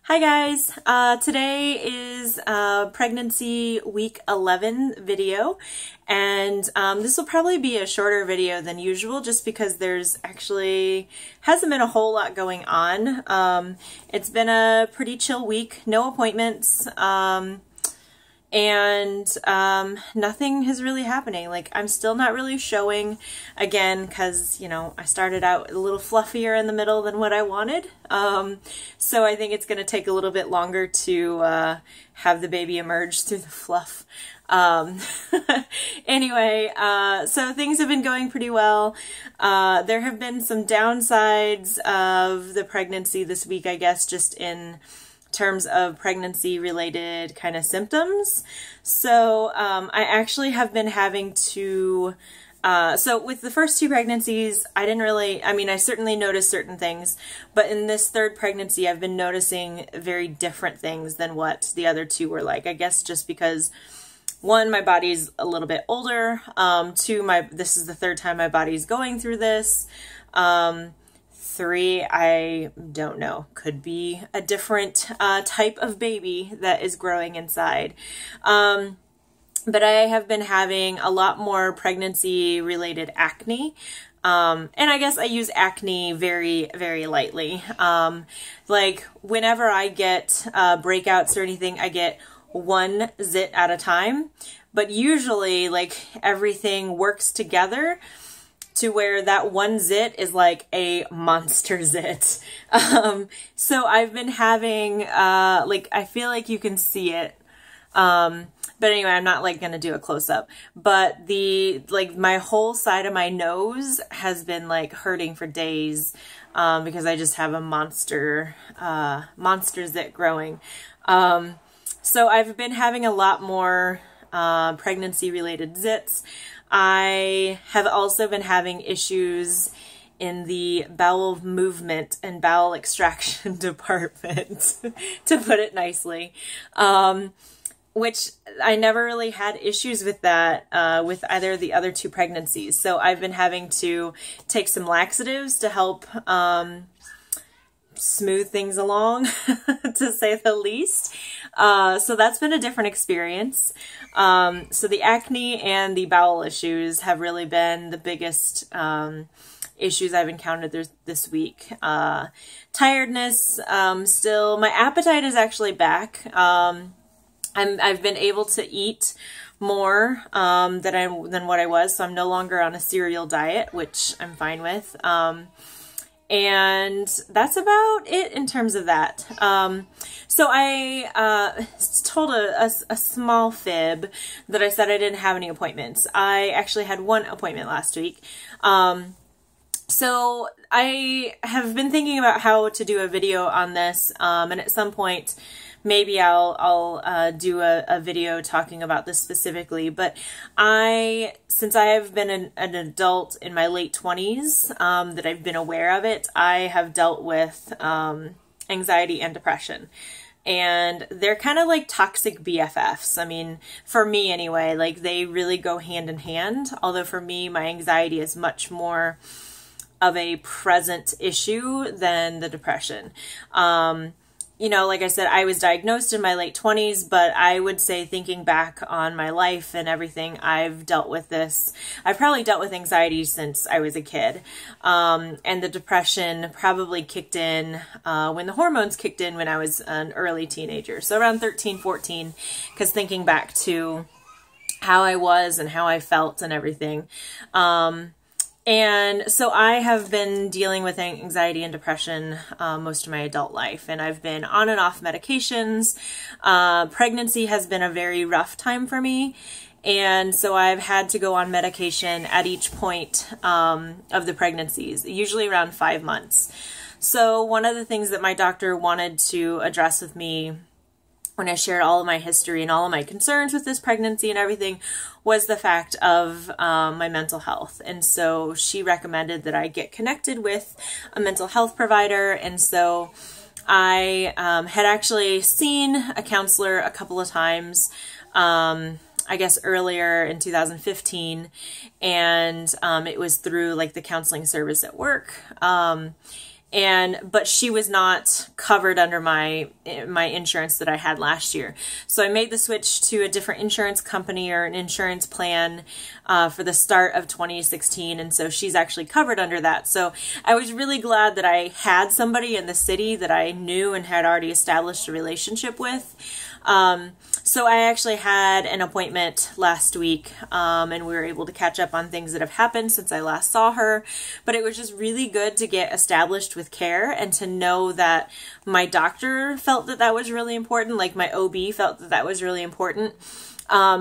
Hi guys, today is pregnancy week 11 video, and this will probably be a shorter video than usual just because there's actually hasn't been a whole lot going on. It's been a pretty chill week, no appointments, and nothing is really happening. Like, I'm still not really showing again because, you know, I started out a little fluffier in the middle than what I wanted. So I think it's going to take a little bit longer to have the baby emerge through the fluff. Anyway, so things have been going pretty well. There have been some downsides of the pregnancy this week, I guess, just in terms of pregnancy related kind of symptoms. So I actually have been having to so with the first two pregnancies, I certainly noticed certain things, but in this third pregnancy, I've been noticing very different things than what the other two were like. I guess just because, one, my body's a little bit older. Two, this is the third time my body's going through this. Three, I don't know, could be a different type of baby that is growing inside. But I have been having a lot more pregnancy-related acne. And I guess I use acne very, very lightly. Like, whenever I get breakouts or anything, I get one zit at a time. But usually, like, everything works together to where that one zit is like a monster zit. So I've been having, I feel like you can see it. But anyway, I'm not like going to do a close up, but my whole side of my nose has been like hurting for days, because I just have a monster zit growing. So I've been having a lot more, pregnancy related zits. I have also been having issues in the bowel movement and bowel extraction department, to put it nicely, which I never really had issues with that with either of the other two pregnancies. So I've been having to take some laxatives to help smooth things along, to say the least. So that's been a different experience. So the acne and the bowel issues have really been the biggest issues I've encountered this week. Tiredness, still, my appetite is actually back. I've been able to eat more than what I was, so I'm no longer on a cereal diet, which I'm fine with. And that's about it in terms of that. So I told a small fib that I said I didn't have any appointments. I actually had one appointment last week. So I have been thinking about how to do a video on this, and at some point maybe I'll do a video talking about this specifically. But since I have been an adult in my late 20s, that I've been aware of it, I have dealt with anxiety and depression. And they're kind of like toxic BFFs. I mean, for me anyway, like, they really go hand in hand. Although for me, my anxiety is much more of a present issue than the depression. You know, like I said, I was diagnosed in my late 20s, but I would say, thinking back on my life and everything, I've dealt with this. I've probably dealt with anxiety since I was a kid. And the depression probably kicked in when the hormones kicked in when I was an early teenager. So around 13, 14, because thinking back to how I was and how I felt and everything. And so I have been dealing with anxiety and depression most of my adult life, and I've been on and off medications. Pregnancy has been a very rough time for me, and so I've had to go on medication at each point of the pregnancies, usually around 5 months. So one of the things that my doctor wanted to address with me when I shared all of my history and all of my concerns with this pregnancy and everything was the fact of my mental health. And so she recommended that I get connected with a mental health provider. And so I had actually seen a counselor a couple of times, I guess earlier in 2015. And it was through like the counseling service at work. but she was not covered under my insurance that I had last year. So I made the switch to a different insurance company or an insurance plan for the start of 2016, and so she's actually covered under that. So I was really glad that I had somebody in the city that I knew and had already established a relationship with. So I actually had an appointment last week, and we were able to catch up on things that have happened since I last saw her. But it was just really good to get established with care and to know that my doctor felt that that was really important, like my OB felt that that was really important.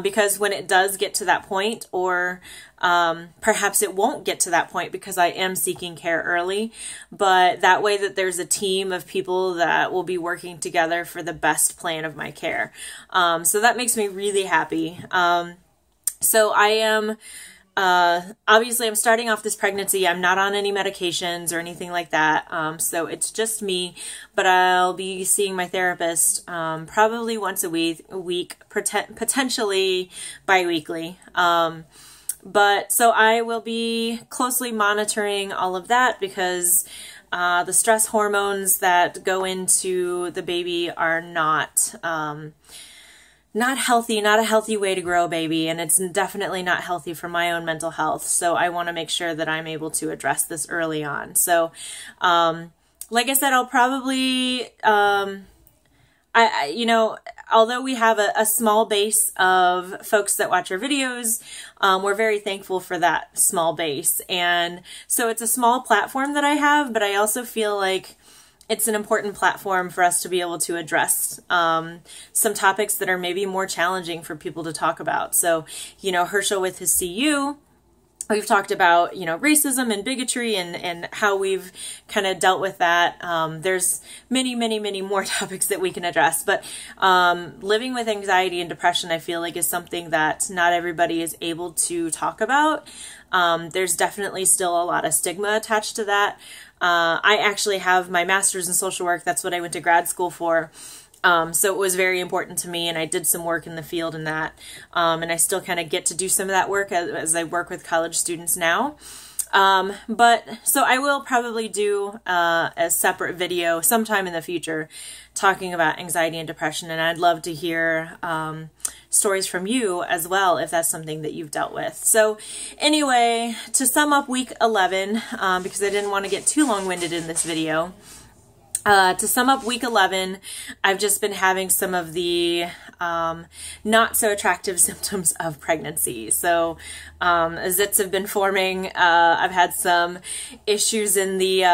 Because when it does get to that point, or perhaps it won't get to that point because I am seeking care early, but that way that there's a team of people that will be working together for the best plan of my care. So that makes me really happy. So I am... obviously I'm starting off this pregnancy. I'm not on any medications or anything like that. So it's just me, but I'll be seeing my therapist, probably once a week, potentially bi-weekly. But so I will be closely monitoring all of that because, the stress hormones that go into the baby are not healthy, not a healthy way to grow a baby, and it's definitely not healthy for my own mental health. So I want to make sure that I'm able to address this early on. So, like I said, I'll probably, you know, although we have a small base of folks that watch our videos, we're very thankful for that small base. And so it's a small platform that I have, but I also feel like it's an important platform for us to be able to address some topics that are maybe more challenging for people to talk about. So, you know, Herschel with his CU, we've talked about, you know, racism and bigotry and how we've kind of dealt with that. There's many, many, many more topics that we can address, but living with anxiety and depression, I feel like, is something that not everybody is able to talk about. There's definitely still a lot of stigma attached to that. I actually have my master's in social work. That's what I went to grad school for. So it was very important to me, and I did some work in the field in that. And I still kind of get to do some of that work as I work with college students now. But so I will probably do a separate video sometime in the future talking about anxiety and depression, and I'd love to hear stories from you as well if that's something that you've dealt with. So anyway, to sum up week 11, because I didn't want to get too long-winded in this video, to sum up week 11, I've just been having some of the not so attractive symptoms of pregnancy. So zits have been forming. I've had some issues in the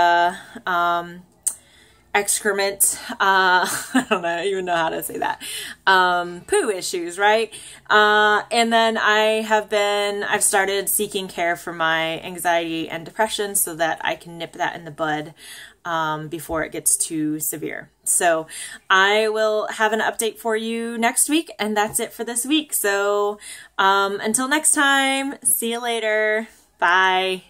excrement. I don't even know how to say that. Poo issues, right? And then I've started seeking care for my anxiety and depression so that I can nip that in the bud before it gets too severe. So I will have an update for you next week, and that's it for this week. So until next time, see you later. Bye.